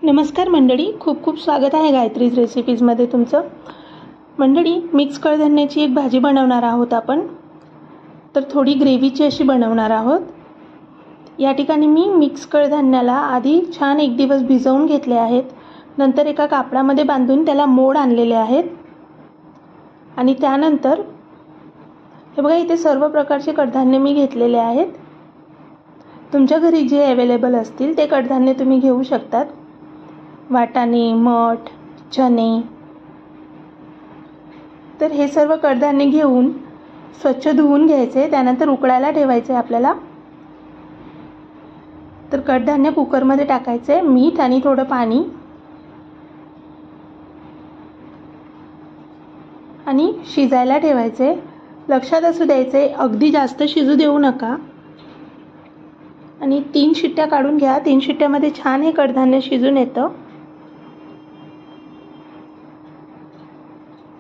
नमस्कार मंडळी, खूप खूप स्वागत आहे गायत्रीज रेसिपीजमध्ये तुमचं. मंडळी, मिक्स कडधान्याची एक भाजी बनवणार आहोत आपण. तर थोडी ग्रेव्हीची अशी बनवणार आहोत. या ठिकाणी मी मिक्स कडधान्याला आधी छान एक दिवस भिजवून घेतले आहेत. नंतर एका कापडामध्ये बांधून त्याला मोड आणलेले आहेत. आणि त्यानंतर हे बघा, इथे सर्व प्रकारचे कडधान्य मी घेतलेले आहेत. तुमच्या घरी जे अवेलेबल असतील ते कडधान्य तुम्ही घेऊ शकतात. वाटाणे, मठ, चणे. तर हे सर्व कडधान्य घेऊन स्वच्छ धुवून घ्यायचे, त्यानंतर उकळायला ठेवायचे आपल्याला. तर कडधान्य कुकरमध्ये टाकायचे, मीठ आणि थोडं पाणी, आणि शिजायला ठेवायचे. लक्षात असू द्यायचे, अगदी जास्त शिजू देऊ नका. आणि 3 शिट्ट्या काढून घ्या. 3 शिट्ट्यामध्ये छान हे कडधान्य शिजून येतं.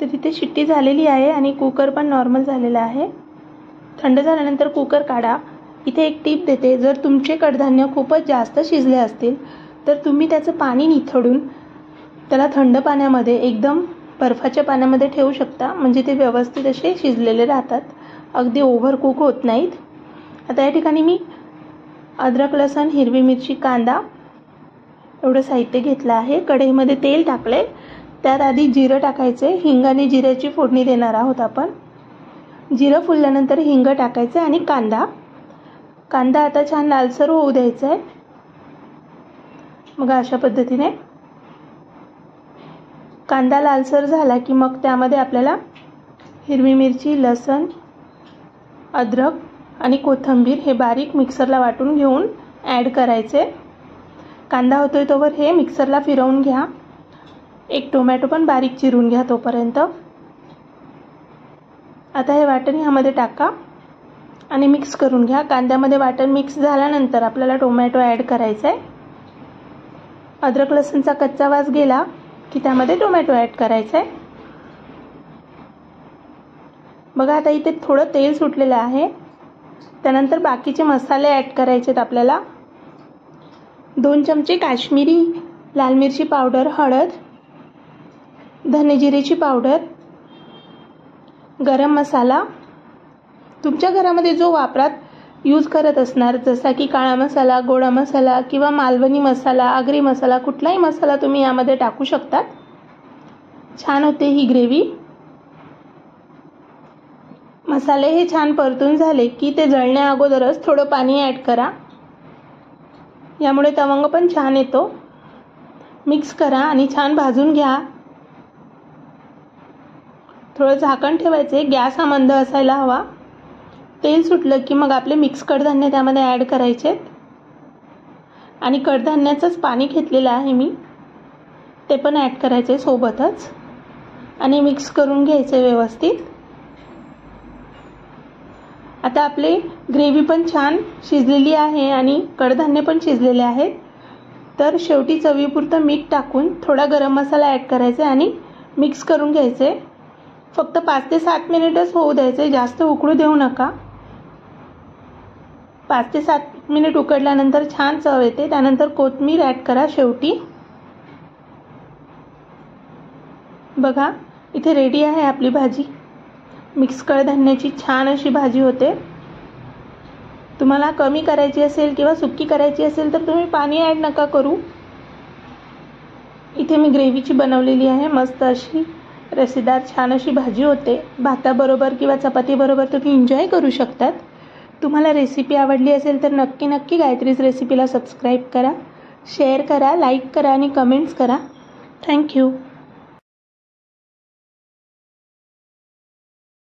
तर तिथे शिट्टी झालेली आहे आणि कुकर पण नॉर्मल झालेला आहे. थंड झाल्यानंतर कुकर काढा. इथे एक टीप देते, जर तुमचे कडधान्य खूपच जास्त शिजले असतील तर तुम्ही त्याचं पाणी निथळून त्याला थंड पाण्यामध्ये, एकदम बर्फाच्या पाण्यामध्ये ठेवू शकता. म्हणजे ते व्यवस्थित असे शिजलेले राहतात, अगदी ओव्हर कुक होत नाहीत. आता या ठिकाणी मी अद्रक, लसूण, हिरवी मिरची, कांदा एवढं साहित्य घेतलं आहे. कढईमध्ये तेल टाकले, त्यात आधी जिरं टाकायचे. हिंग आणि जिऱ्याची फोडणी देणार आहोत आपण. जिरं फुलल्यानंतर हिंग टाकायचे आणि कांदा आता छान लालसर होऊ द्यायचा आहे. मग अशा पद्धतीने कांदा लालसर झाला की मग त्यामध्ये आपल्याला हिरवी मिरची, लसूण, अद्रक आणि कोथिंबीर हे बारीक मिक्सरला वाटून घेऊन ॲड करायचे. कांदा होतोय तोवर हे मिक्सरला फिरवून घ्या. एक टोमॅटो पण बारीक चिरून घ्या तोपर्यंत. आता हे वाटण ह्यामध्ये टाका आणि मिक्स करून घ्या. कांद्यामध्ये वाटण मिक्स झाल्यानंतर आपल्याला टोमॅटो ॲड करायचा आहे. अद्रक लसूणचा कच्चा वास गेला की त्यामध्ये टोमॅटो ॲड करायचा आहे. बघा, आता इथे थोडं तेल सुटलेलं आहे. त्यानंतर बाकीचे मसाले ॲड करायचे आहेत आपल्याला. 2 चमचे काश्मीरी लाल मिरची पावडर, हळद, धने जिरेची पावडर, गरम मसाला, तुमच्या घरामध्ये जो वापरात यूज करत असणार, जसा की काळा मसाला, गोडा मसाला किंवा मालवणी मसाला, आगरी मसाला, कुठलाही मसाला तुम्ही यामध्ये टाकू शकतात. छान होते ही ग्रेव्ही. मसाले हे छान परतून झाले की ते जळण्या अगोदरच थोडं पाणी ॲड करा, यामुळे तवंग पण छान येतो. मिक्स करा आणि छान भाजून घ्या. थोडं झाकण ठेवायचे. गॅस हा मंद असायला हवा. तेल सुटलं की मग आपले मिक्स कडधान्य त्यामध्ये ॲड करायचे आणि कडधान्याचंच पाणी घेतलेलं आहे मी, ते पण ॲड करायचे सोबतच आणि मिक्स करून घ्यायचे व्यवस्थित. आता आपले ग्रेव्ही पण छान शिजलेली आहे आणि कडधान्य पण शिजलेले आहेत. तर शेवटी चवीपुरतं मीठ टाकून थोडा गरम मसाला ॲड करायचा आणि मिक्स करून घ्यायचे. फक्त 5 ते 7 मिनिटच होऊ द्यायचे, जास्त उकळू देऊ नका. 5 ते 7 मिनिट उकडल्यानंतर छान चव येते. त्यानंतर कोथिंबीर ॲड करा शेवटी. बघा, इथे रेडी आहे आपली भाजी. मिक्स कडधान्याची छान अशी भाजी होते. तुम्हाला कमी करायची असेल किंवा सुक्की करायची असेल तर तुम्ही पाणी ॲड नका करू. इथे मी ग्रेव्हीची बनवलेली आहे. मस्त अशी रसेदार छान अशी भाजी होते. भाताबरोबर किंवा चपातीबरोबर तुम्ही एन्जॉय करू शकतात. तुम्हाला रेसिपी आवडली असेल तर नक्की गायत्रीज रेसिपीला सबस्क्राईब करा, शेअर करा, लाईक करा आणि कमेंट्स करा. थँक्यू.